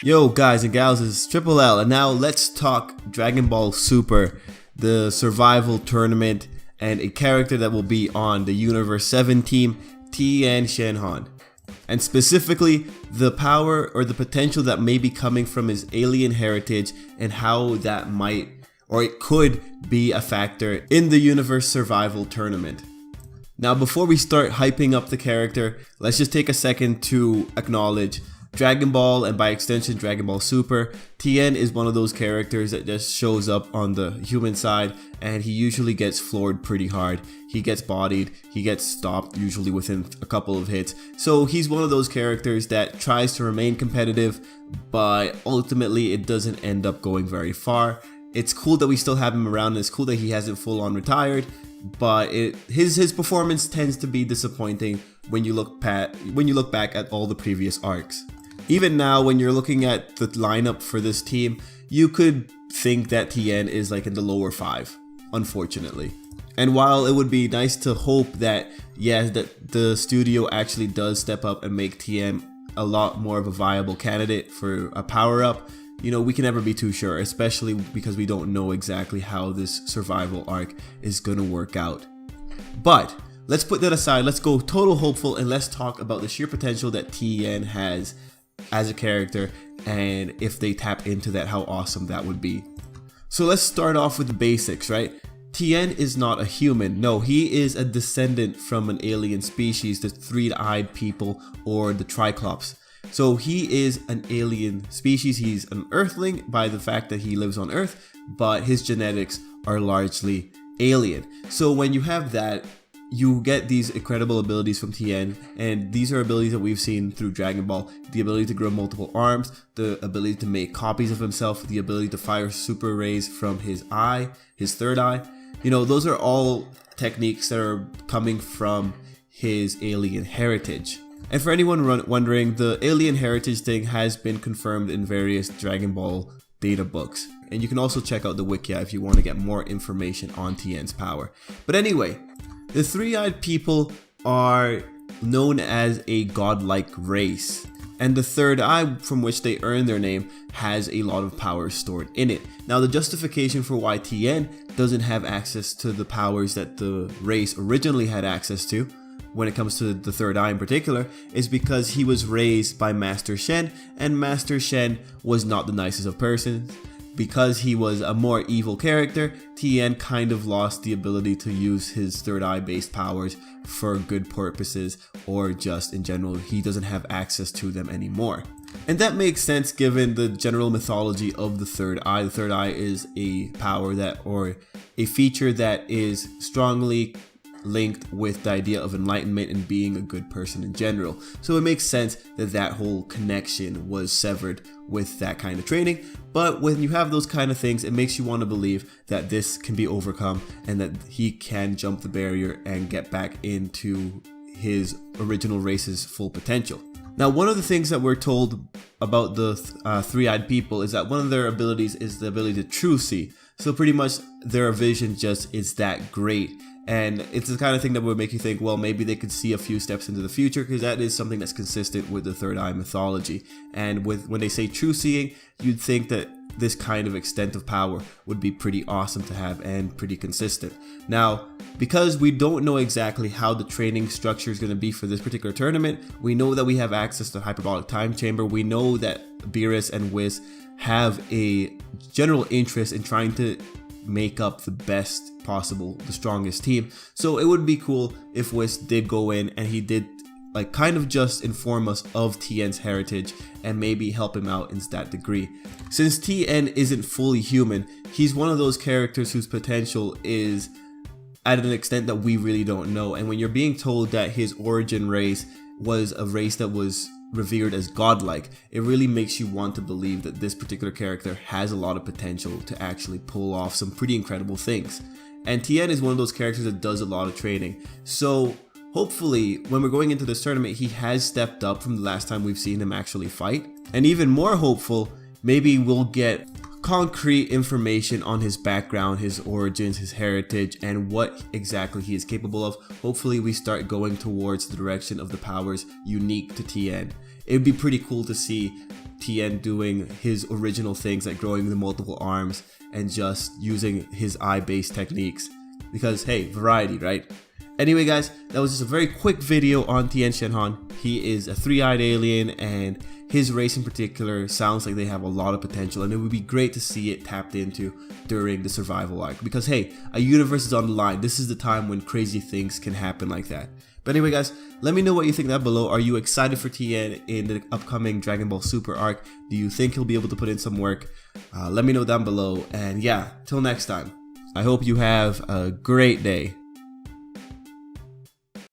Yo guys and gals, this is Tripl-L, and now let's talk Dragon Ball Super, the survival tournament, and a character that will be on the Universe 7 team, Tien Shenhan. And specifically, the power or the potential that may be coming from his alien heritage and how that might, or it could be a factor in the Universe Survival Tournament. Now before we start hyping up the character, let's just take a second to acknowledge Dragon Ball, and by extension Dragon Ball Super. Tien is one of those characters that just shows up on the human side, and he usually gets floored pretty hard. He gets bodied, he gets stopped usually within a couple of hits. So he's one of those characters that tries to remain competitive, but ultimately it doesn't end up going very far. It's cool that we still have him around, and it's cool that he hasn't full on retired, but his performance tends to be disappointing when you look back at all the previous arcs. Even now, when you're looking at the lineup for this team, you could think that Tien is like in the lower 5, unfortunately. And while it would be nice to hope that, that the studio actually does step up and make Tien a lot more of a viable candidate for a power-up, you know, we can never be too sure, especially because we don't know exactly how this survival arc is gonna work out. But let's put that aside, let's go total hopeful, and let's talk about the sheer potential that Tien has as a character, and if they tap into that, how awesome that would be. So let's start off with the basics, right? Tien is not a human. No, he is a descendant from an alien species, the three-eyed people, or the Triclops. So he is an alien species. He's an earthling by the fact that he lives on Earth, but his genetics are largely alien. So when you have that, you get these incredible abilities from Tien, and these are abilities that we've seen through Dragon Ball. The ability to grow multiple arms, the ability to make copies of himself, the ability to fire super rays from his eye, his third eye. You know, those are all techniques that are coming from his alien heritage. And for anyone wondering, the alien heritage thing has been confirmed in various Dragon Ball data books. And you can also check out the wiki if you want to get more information on Tien's power. But anyway, the three-eyed people are known as a godlike race, and the third eye from which they earn their name has a lot of power stored in it. Now, the justification for why Tien doesn't have access to the powers that the race originally had access to, when it comes to the third eye in particular, is because he was raised by Master Shen, and Master Shen was not the nicest of persons. Because he was a more evil character, Tien kind of lost the ability to use his third eye based powers for good purposes, or just in general, he doesn't have access to them anymore. And that makes sense given the general mythology of the third eye. The third eye is a power that, or a feature that is strongly linked with the idea of enlightenment and being a good person in general. So it makes sense that that whole connection was severed with that kind of training. But when you have those kind of things, it makes you want to believe that this can be overcome and that he can jump the barrier and get back into his original race's full potential. Now, one of the things that we're told about the three-eyed people is that one of their abilities is the ability to true see. So pretty much their vision just is that great. And it's the kind of thing that would make you think, well, maybe they could see a few steps into the future, because that is something that's consistent with the third eye mythology. And when they say true seeing, you'd think that this kind of extent of power would be pretty awesome to have and pretty consistent. Now, because we don't know exactly how the training structure is going to be for this particular tournament, we know that we have access to Hyperbolic Time Chamber. We know that Beerus and Whis have a general interest in trying to make up the best possible, the strongest team. So it would be cool if Whis did go in and he did like kind of just inform us of Tien's heritage and maybe help him out in that degree. Since Tien isn't fully human, he's one of those characters whose potential is at an extent that we really don't know. And when you're being told that his origin race was a race that was revered as godlike, it really makes you want to believe that this particular character has a lot of potential to actually pull off some pretty incredible things. And Tien is one of those characters that does a lot of training. So hopefully when we're going into this tournament, he has stepped up from the last time we've seen him actually fight. And even more hopeful, maybe we'll get concrete information on his background, his origins, his heritage, and what exactly he is capable of. Hopefully we start going towards the direction of the powers unique to Tien. it'd be pretty cool to see Tien doing his original things like growing the multiple arms and just using his eye-based techniques. Because hey, variety, right? Anyway guys, that was just a very quick video on Tien Shinhan. He is a three-eyed alien, and his race in particular sounds like they have a lot of potential, and it would be great to see it tapped into during the survival arc. Because hey, a universe is on the line. This is the time when crazy things can happen like that. But anyway guys, let me know what you think down below. Are you excited for Tien in the upcoming Dragon Ball Super arc? Do you think he'll be able to put in some work? Let me know down below. And yeah, till next time, I hope you have a great day.